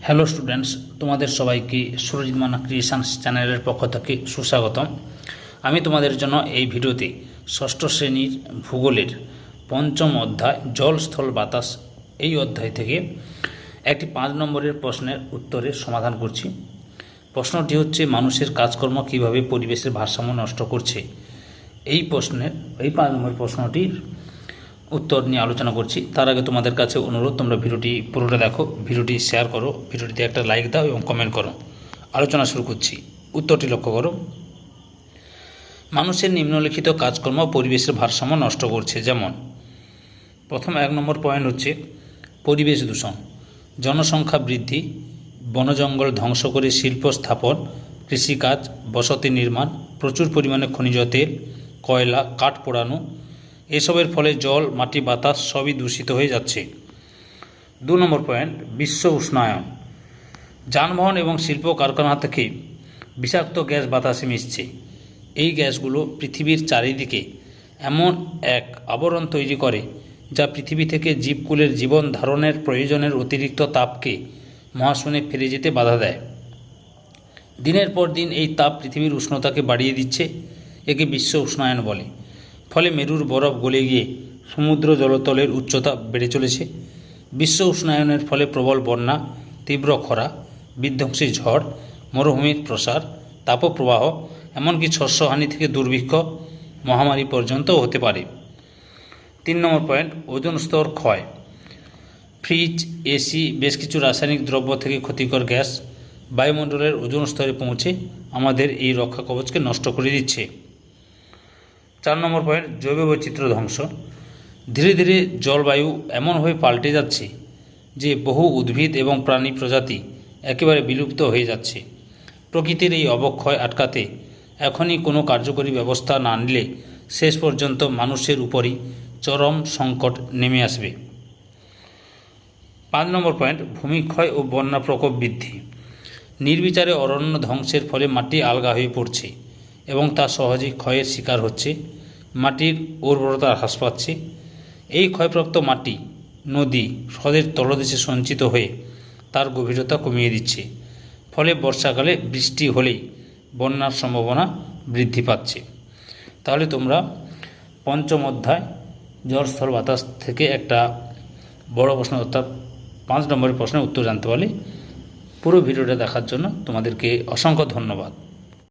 Hello students, তোমাদের সবাইকে Surajit Manna creations চ্যানেলের পক্ষ থেকে সুস্বাগতম। আমি তোমাদের জন্য এই ভিডিওতে ষষ্ঠ শ্রেণীর ভূগোলের পঞ্চম অধ্যায় জল স্থল বাতাস এই অধ্যায় থেকে একটি 5 নম্বরের প্রশ্নের উত্তরের সমাধান করছি। প্রশ্নটি হচ্ছে, মানুষের কাজকর্ম কিভাবে পরিবেশের ভারসাম্য নষ্ট করছে। এই 5 নম্বর প্রশ্নটির উত্তর নিয়ে আলোচনা করছি। তার আগে তোমাদের কাছে অনুরোধ, তোমরা ভিডিওটি পুরোটা দেখো, ভিডিওটি শেয়ার করো, ভিডিওটিতে একটা লাইক দাও এবং কমেন্ট করো। আলোচনা শুরু করছি। উত্তরটি লক্ষ্য করো। মানুষের নিম্নলিখিত কাজকর্ম পরিবেশের ভারসাম্য নষ্ট করছে। যেমন প্রথম 1 নম্বর পয়েন্ট হচ্ছে পরিবেশ দূষণ, জনসংখ্যা বৃদ্ধি, বনজঙ্গল ধ্বংস করে শিল্প স্থাপন, কৃষিকাজ, বসতি নির্মাণ, প্রচুর পরিমাণে খনিজ তেল, কয়লা, কাঠ পোড়ানো, এসবের ফলে জল, মাটি, বাতাস সবই দূষিত হয়ে যাচ্ছে। 2 নম্বর পয়েন্ট বিশ্ব উষ্ণায়ন, যানবাহন এবং শিল্প কারখানা থেকে বিষাক্ত গ্যাস বাতাসে মিশছে। এই গ্যাসগুলো পৃথিবীর চারিদিকে এমন এক আবরণ তৈরি করে যা পৃথিবী থেকে জীবকুলের জীবন ধারণের প্রয়োজনের অতিরিক্ত তাপকে মহাশূন্যে ফিরে যেতে বাধা দেয়। দিনের পর দিন এই তাপ পৃথিবীর উষ্ণতাকে বাড়িয়ে দিচ্ছে। একে বিশ্ব উষ্ণায়ন বলে। ফলে মেরুর বরফ গলে গিয়ে সমুদ্র জলতলের উচ্চতা বেড়ে চলেছে। বিশ্ব উষ্ণায়নের ফলে প্রবল বন্যা, তীব্র খরা, বিধ্বংসী ঝড়, মরুভূমির প্রসার, তাপপ্রবাহ, এমনকি শস্যহানি থেকে দুর্ভিক্ষ, মহামারী পর্যন্ত হতে পারে। 3 নম্বর পয়েন্ট ওজোন স্তর ক্ষয়, ফ্রিজ, এসি, বেশ কিছু রাসায়নিক দ্রব্য থেকে ক্ষতিকর গ্যাস বায়ুমণ্ডলের ওজোন স্তরে পৌঁছে আমাদের এই রক্ষা কবচকে নষ্ট করে দিচ্ছে। 4 নম্বর পয়েন্ট জৈব বৈচিত্র্য ধ্বংস, ধীরে ধীরে জলবায়ু এমনভাবে পাল্টে যাচ্ছে যে বহু উদ্ভিদ এবং প্রাণী প্রজাতি একেবারে বিলুপ্ত হয়ে যাচ্ছে। প্রকৃতির এই অবক্ষয় আটকাতে এখনই কোনো কার্যকরী ব্যবস্থা না নিলে শেষ পর্যন্ত মানুষের উপরই চরম সংকট নেমে আসবে। 5 নম্বর পয়েন্ট ভূমিক্ষয় ও বন্যা প্রকোপ বৃদ্ধি, নির্বিচারে অরণ্য ধ্বংসের ফলে মাটি আলগা হয়ে পড়ছে এবং তা সহজেই ক্ষয়ের শিকার হচ্ছে। মাটির উর্বরতা হ্রাস পাচ্ছে। এই ক্ষয়প্রাপ্ত মাটি নদী, হ্রদের তলদেশে সঞ্চিত হয়ে তার গভীরতা কমিয়ে দিচ্ছে। ফলে বর্ষাকালে বৃষ্টি হলেই বন্যার সম্ভাবনা বৃদ্ধি পাচ্ছে। তাহলে তোমরা পঞ্চম অধ্যায় জল স্থল বাতাস থেকে একটা বড় প্রশ্ন অর্থাৎ 5 নম্বরের প্রশ্নের উত্তর জানতে পারলে। পুরো ভিডিওটা দেখার জন্য তোমাদেরকে অসংখ্য ধন্যবাদ।